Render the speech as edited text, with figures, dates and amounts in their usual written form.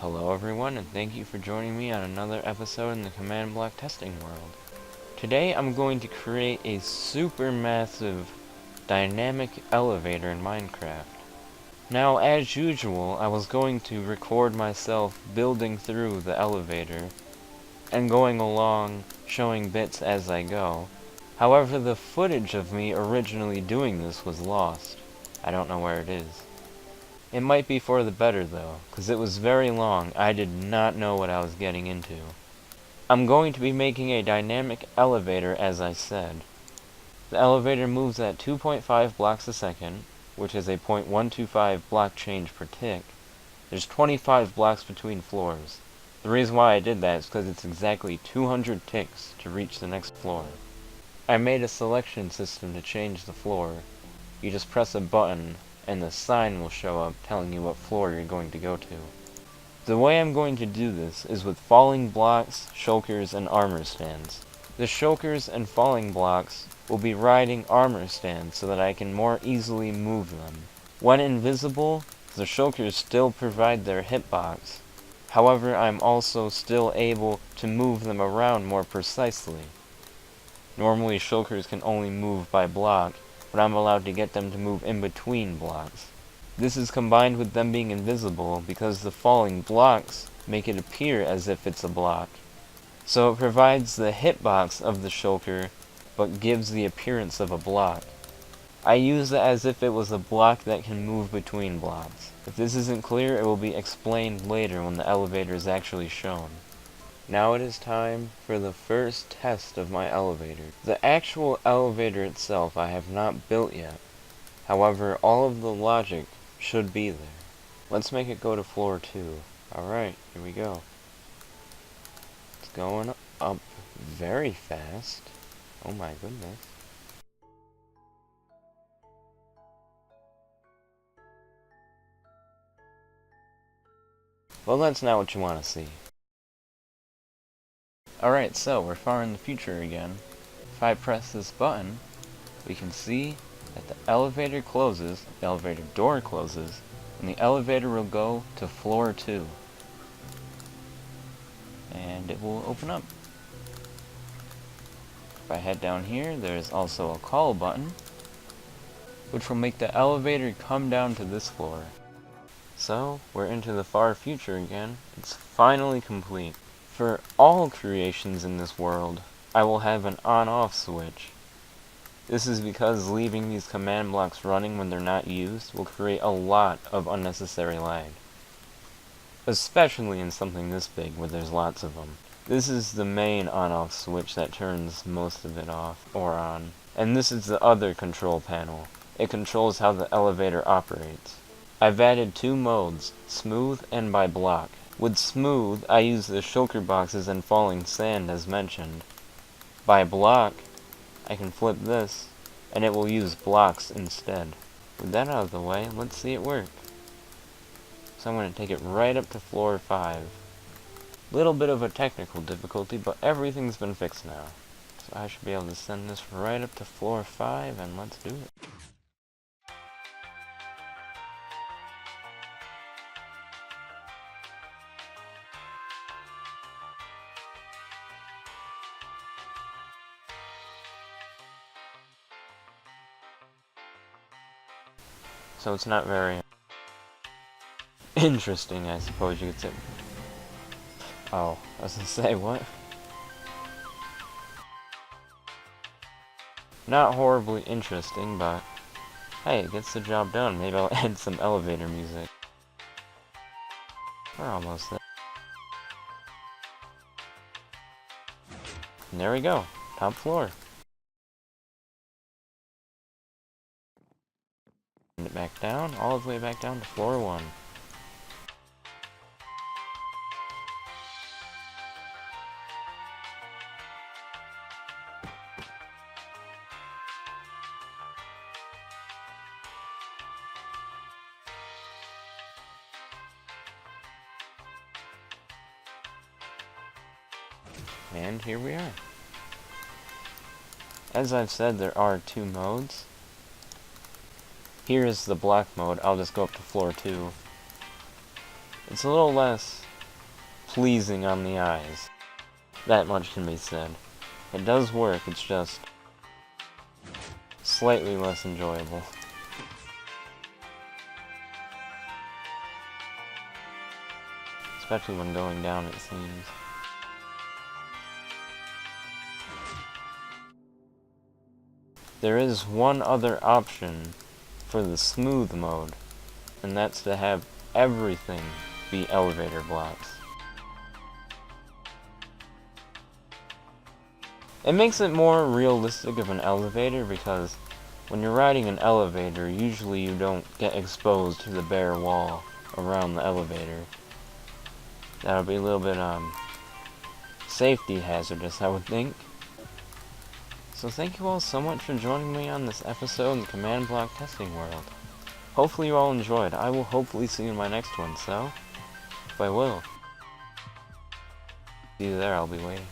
Hello everyone, and thank you for joining me on another episode in the Command Block Testing World. Today I'm going to create a super massive dynamic elevator in Minecraft. Now, as usual, I was going to record myself building through the elevator and going along showing bits as I go. However, the footage of me originally doing this was lost. I don't know where it is. It might be for the better though, because it was very long. I did not know what I was getting into. I'm going to be making a dynamic elevator as I said. The elevator moves at 2.5 blocks a second, which is a 0.125 block change per tick. There's 25 blocks between floors. The reason why I did that is because it's exactly 200 ticks to reach the next floor. I made a selection system to change the floor. You just press a button and the sign will show up telling you what floor you're going to go to. The way I'm going to do this is with falling blocks, shulkers, and armor stands. The shulkers and falling blocks will be riding armor stands so that I can more easily move them. When invisible, the shulkers still provide their hitbox. However, I'm also still able to move them around more precisely. Normally, shulkers can only move by block, but I'm allowed to get them to move in between blocks. This is combined with them being invisible because the falling blocks make it appear as if it's a block. So it provides the hitbox of the shulker, but gives the appearance of a block. I use it as if it was a block that can move between blocks. If this isn't clear, it will be explained later when the elevator is actually shown. Now it is time for the first test of my elevator. The actual elevator itself I have not built yet. However, all of the logic should be there. Let's make it go to floor 2. Alright, here we go. It's going up very fast. Oh my goodness. Well, that's not what you want to see. Alright, so we're far in the future again. If I press this button, we can see that the elevator closes, the elevator door closes, and the elevator will go to floor 2. And it will open up. If I head down here, there's also a call button, which will make the elevator come down to this floor. So, we're into the far future again. It's finally complete. For all creations in this world, I will have an on-off switch. This is because leaving these command blocks running when they're not used will create a lot of unnecessary lag. Especially in something this big where there's lots of them. This is the main on-off switch that turns most of it off or on. And this is the other control panel. It controls how the elevator operates. I've added 2 modes, smooth and by block. With smooth, I use the shulker boxes and falling sand as mentioned. By block, I can flip this, and it will use blocks instead. With that out of the way, let's see it work. So I'm going to take it right up to floor 5. Little bit of a technical difficulty, but everything's been fixed now. So I should be able to send this right up to floor 5, and let's do it. So it's not very interesting, I suppose you could say. Oh, I was gonna say, what? Not horribly interesting, but hey, it gets the job done. Maybe I'll add some elevator music. We're almost there. And there we go, top floor. Send it back down, all the way back down to floor 1. And here we are. As I've said, there are 2 modes. Here is the block mode. I'll just go up to floor 2. It's a little less pleasing on the eyes. That much can be said. It does work, it's just slightly less enjoyable. Especially when going down, it seems. There is one other option for the smooth mode, and that's to have everything be elevator blocks. It makes it more realistic of an elevator because when you're riding an elevator, usually you don't get exposed to the bare wall around the elevator. That would be a little bit, safety hazardous, I would think. So thank you all so much for joining me on this episode in the Command Block Testing World. Hopefully you all enjoyed. I will hopefully see you in my next one, so if I will see you there, I'll be waiting.